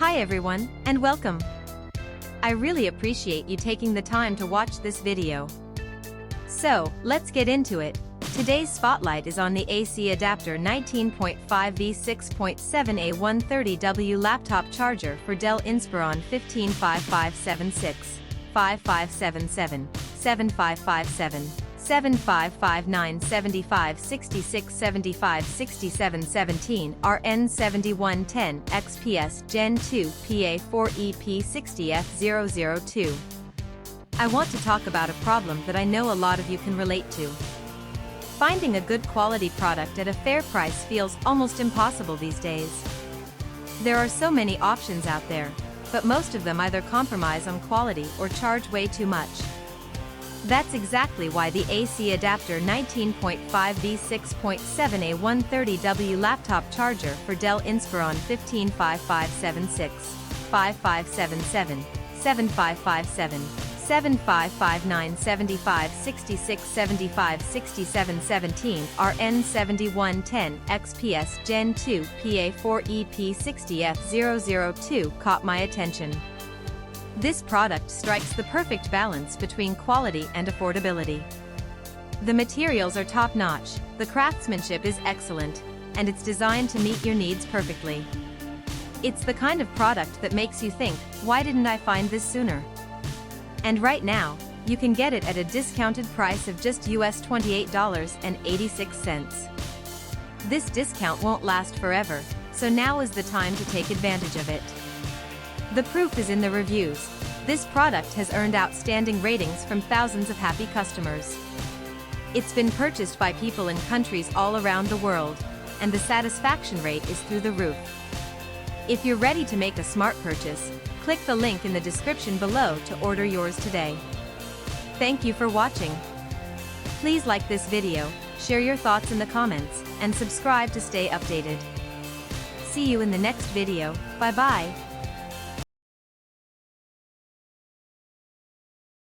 Hi everyone, and welcome. I really appreciate you taking the time to watch this video. So, let's get into it. Today's spotlight is on the AC adapter 19.5V 6.7A 130W laptop charger for Dell Inspiron 155576, 5577, 7557, 7559 75 66 75 67 17 or N7110 XPS Gen 2 PA-4E P60F002. I want to talk about a problem that I know a lot of you can relate to. Finding a good quality product at a fair price feels almost impossible these days. There are so many options out there, but most of them either compromise on quality or charge way too much. That's exactly why the AC adapter 19.5V 6.7A 130W laptop charger for Dell Inspiron 155576, 5577, 7557, 7559 75 66 75 67 17 or N7110 XPS Gen 2 PA-4E P60F002 caught my attention. This product strikes the perfect balance between quality and affordability. The materials are top-notch, the craftsmanship is excellent, and it's designed to meet your needs perfectly. It's the kind of product that makes you think, why didn't I find this sooner? And right now, you can get it at a discounted price of just US $28.86. This discount won't last forever, so now is the time to take advantage of it. The proof is in the reviews. This product has earned outstanding ratings from thousands of happy customers. It's been purchased by people in countries all around the world, and the satisfaction rate is through the roof. If you're ready to make a smart purchase, click the link in the description below to order yours today. Thank you for watching. Please like this video, share your thoughts in the comments, and subscribe to stay updated. See you in the next video. Bye-bye.